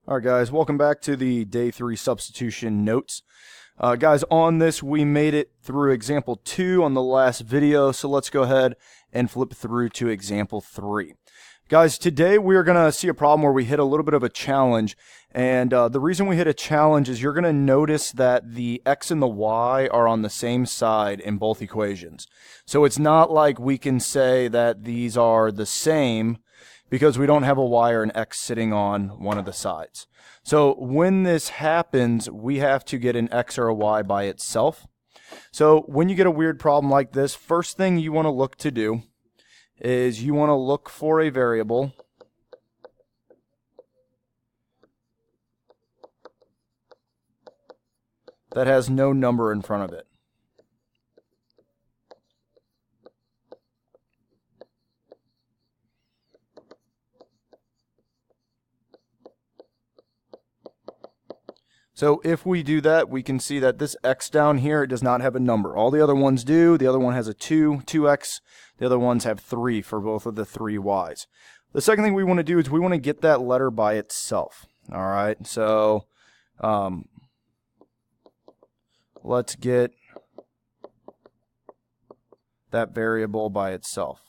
Alright guys, welcome back to the Day 3 Substitution Notes. Guys, on this we made it through example 2 on the last video, so let's go ahead and flip through to example 3. Guys, today we are going to see a problem where we hit a little bit of a challenge, and the reason we hit a challenge is you're going to notice that the x and the y are on the same side in both equations. So it's not like we can say that these are the same, because we don't have a y or an x sitting on one of the sides. So when this happens, we have to get an x or a y by itself. So when you get a weird problem like this, first thing you want to look to do is you want to look for a variable that has no number in front of it. So if we do that, we can see that this x down here, it does not have a number. All the other ones do. The other one has a 2x. The other ones have 3 for both of the 3 y's. The second thing we want to do is we want to get that letter by itself. All right, so let's get that variable by itself.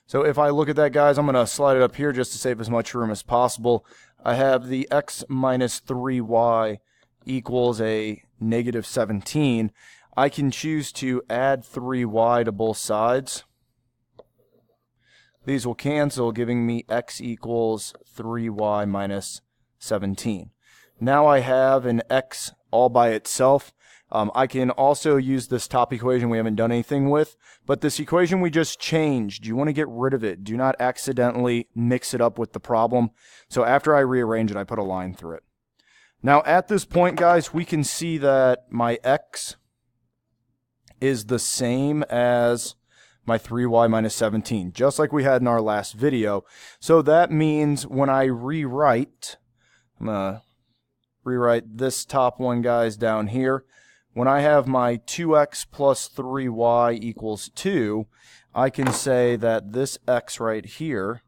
So if I look at that, guys, I'm going to slide it up here just to save as much room as possible. I have the x minus 3y equals a negative 17. I can choose to add 3y to both sides. These will cancel, giving me x equals 3y minus 17. Now I have an x all by itself. I can also use this top equation we haven't done anything with, but this equation we just changed, you want to get rid of it. Do not accidentally mix it up with the problem. So after I rearrange it, I put a line through it. Now at this point, guys, we can see that my x is the same as my 3y minus 17, just like we had in our last video. So that means when I rewrite, I'm going to rewrite this top one, guys, down here. When I have my 2x plus 3y equals 2, I can say that this x right here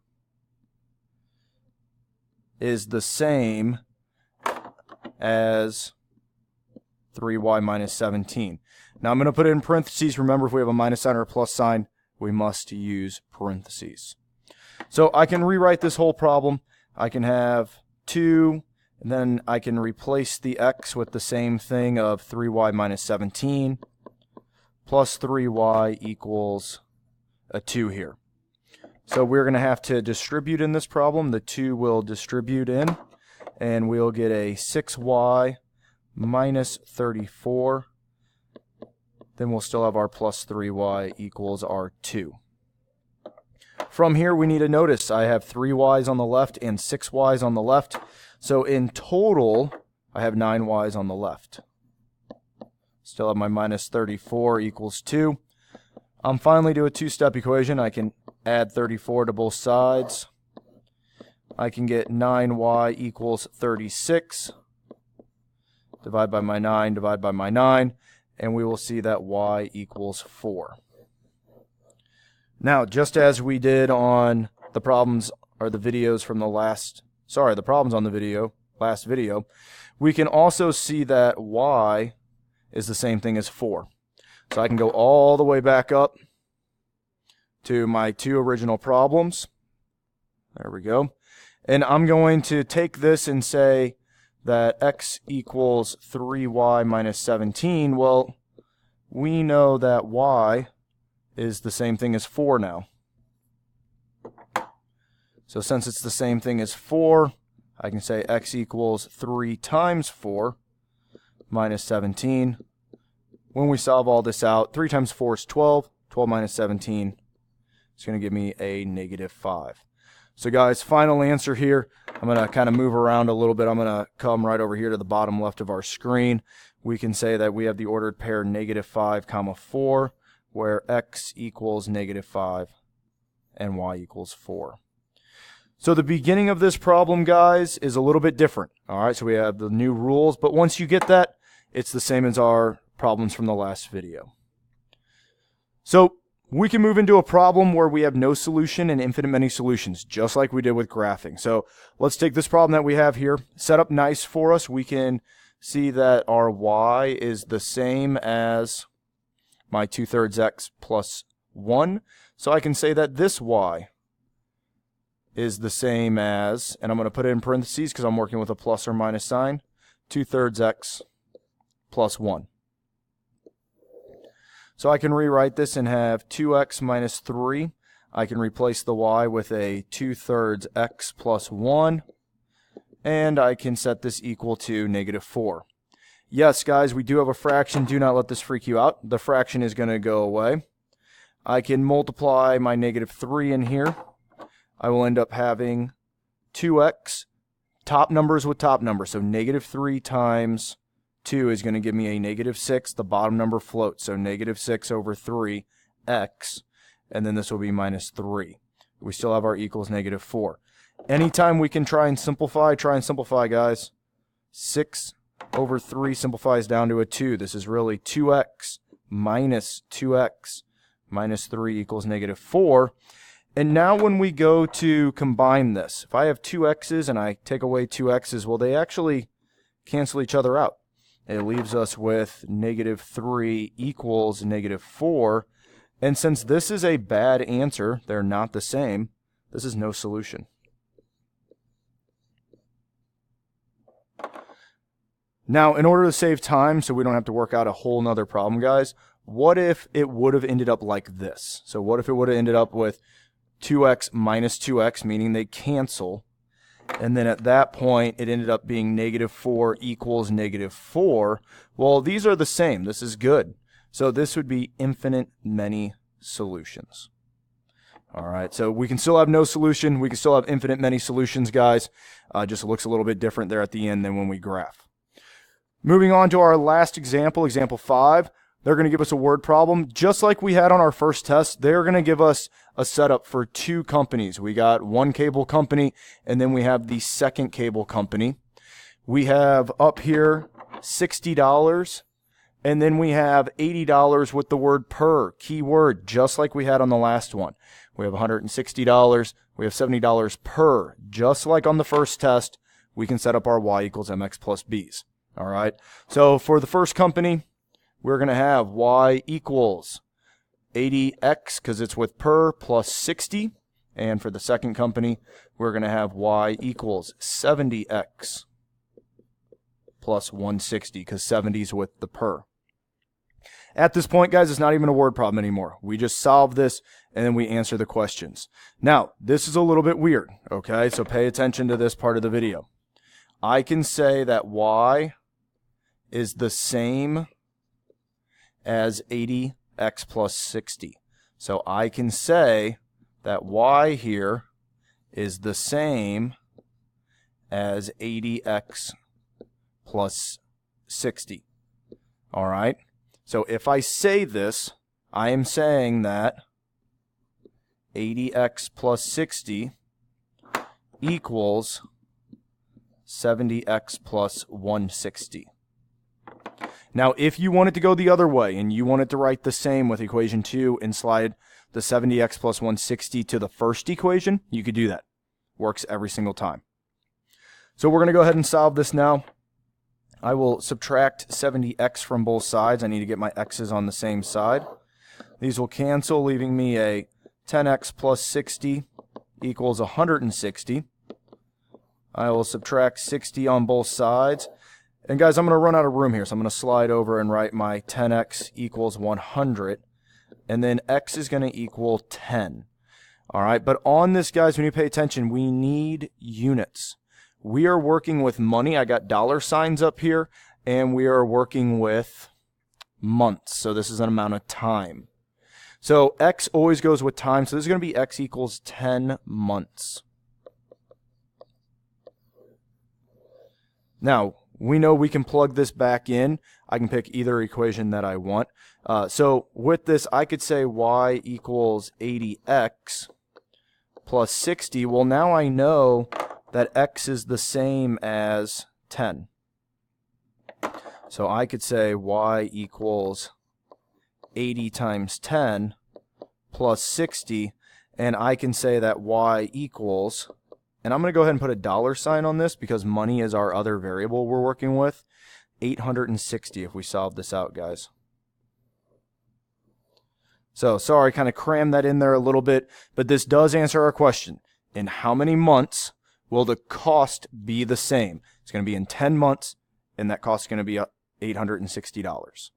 is the same as 3y minus 17. Now I'm going to put it in parentheses. Remember, if we have a minus sign or a plus sign, we must use parentheses. So I can rewrite this whole problem. I can have 2, and then I can replace the x with the same thing of 3y minus 17 plus 3y equals a 2 here. So we're going to have to distribute in this problem. The 2 will distribute in, and we'll get a 6y minus 34. Then we'll still have our plus 3y equals our 2. From here, we need to notice I have 3 y's on the left and 6 y's on the left. So in total, I have 9 y's on the left. Still have my minus 34 equals 2. I'm finally do a two-step equation. I can add 34 to both sides. I can get 9y equals 36. Divide by my 9, divide by my 9. And we will see that y equals 4. Now, just as we did on the problems or the videos from the problems on the last video, we can also see that y is the same thing as 4. So I can go all the way back up to my 2 original problems. There we go. And I'm going to take this and say that x equals 3y minus 17. Well, we know that y is the same thing as 4 now. So since it's the same thing as 4, I can say x equals 3 times 4 minus 17. When we solve all this out, 3 times 4 is 12. 12 minus 17 is going to give me a negative 5. So guys, final answer here. I'm going to kind of move around a little bit. I'm going to come right over here to the bottom left of our screen. We can say that we have the ordered pair negative 5, 4, where x equals negative 5 and y equals 4. So the beginning of this problem, guys, is a little bit different. All right, so we have the new rules, but once you get that, it's the same as our problems from the last video. So we can move into a problem where we have no solution and infinite many solutions, just like we did with graphing. So let's take this problem that we have here, set up nice for us. We can see that our y is the same as my 2/3 x plus 1. So I can say that this y is the same as, and I'm going to put it in parentheses because I'm working with a plus or minus sign, 2/3 x plus 1. So I can rewrite this and have 2x minus 3. I can replace the y with a 2/3 x plus 1. And I can set this equal to -4. Yes, guys, we do have a fraction. Do not let this freak you out. The fraction is going to go away. I can multiply my -3 in here. I will end up having 2x, top numbers with top numbers. So -3 times 2 is going to give me a -6. The bottom number floats. So -6 over 3x. And then this will be -3. We still have our equals -4. Anytime we can try and simplify, guys. 6 over 3 simplifies down to a 2. This is really 2x minus 2x minus 3 equals -4. And now when we go to combine this, if I have 2x's and I take away 2x's, well, they actually cancel each other out. It leaves us with -3 equals -4. And since this is a bad answer, they're not the same, this is no solution. Now, in order to save time, so we don't have to work out a whole nother problem, guys, what if it would have ended up like this? So what if it would have ended up with 2x minus 2x, meaning they cancel, and then at that point, it ended up being -4 equals -4. Well, these are the same. This is good. So this would be infinite many solutions. All right, so we can still have no solution. We can still have infinite many solutions, guys. Just looks a little bit different there at the end than when we graph. Moving on to our last example, example 5. They're going to give us a word problem. Just like we had on our first test, they're going to give us a setup for 2 companies. We got one cable company, and then we have the second cable company. We have up here $60, and then we have $80 with the word per, keyword, just like we had on the last one. We have $160, we have $70 per. Just like on the first test, we can set up our y equals mx plus b's. All right, so for the first company, we're going to have y equals 80x, because it's with per, plus 60. And for the second company, we're going to have y equals 70x plus 160, because 70 is with the per. At this point, guys, it's not even a word problem anymore. We just solve this, and then we answer the questions. Now, this is a little bit weird, okay? So pay attention to this part of the video. I can say that y is the same as 80x plus 60. So I can say that y here is the same as 80x plus 60. All right? So if I say this, I am saying that 80x plus 60 equals 70x plus 160. Now, if you want it to go the other way and you want it to write the same with equation 2 and slide the 70x plus 160 to the first equation, you could do that. Works every single time. So we're going to go ahead and solve this now. I will subtract 70x from both sides. I need to get my x's on the same side. These will cancel, leaving me a 10x plus 60 equals 160. I will subtract 60 on both sides. And guys, I'm going to run out of room here, so I'm going to slide over and write my 10x equals 100. And then x is going to equal 10. All right, but on this, guys, when you pay attention, we need units. We are working with money. I got dollar signs up here, and we are working with months. So this is an amount of time. So x always goes with time, so this is going to be x equals 10 months. Now, we know we can plug this back in. I can pick either equation that I want. So with this, I could say y equals 80x plus 60. Well, now I know that x is the same as 10. So I could say y equals 80 times 10 plus 60, and I can say that y equals, and I'm going to go ahead and put a dollar sign on this because money is our other variable we're working with, 860 if we solve this out, guys. So, sorry, kind of crammed that in there a little bit, but this does answer our question. In how many months will the cost be the same? It's going to be in 10 months, and that cost is going to be $860.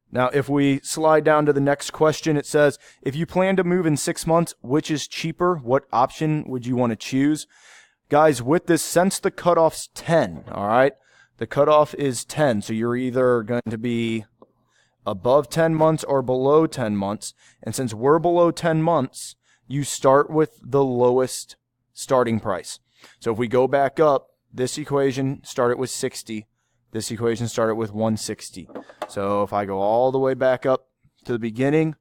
Now, if we slide down to the next question, it says, if you plan to move in 6 months, which is cheaper? What option would you want to choose? Guys, with this, since the cutoff's 10, all right? The cutoff is 10, so you're either going to be above 10 months or below 10 months. And since we're below 10 months, you start with the lowest starting price. So if we go back up, this equation started with 60. This equation started with 160. So if I go all the way back up to the beginning,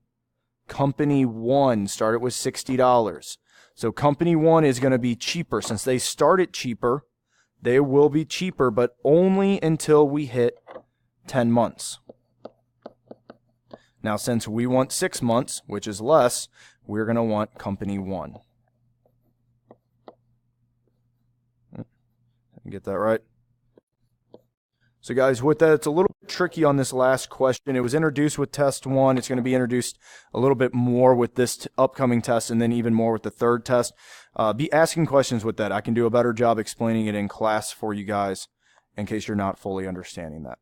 company 1 started with $60. So company 1 is going to be cheaper. Since they started cheaper, they will be cheaper, but only until we hit 10 months. Now, since we want 6 months, which is less, we're going to want company 1. Get that right? So guys, with that, it's a little bit tricky on this last question. It was introduced with test 1. It's going to be introduced a little bit more with this upcoming test, and then even more with the third test. Be asking questions with that. I can do a better job explaining it in class for you guys in case you're not fully understanding that.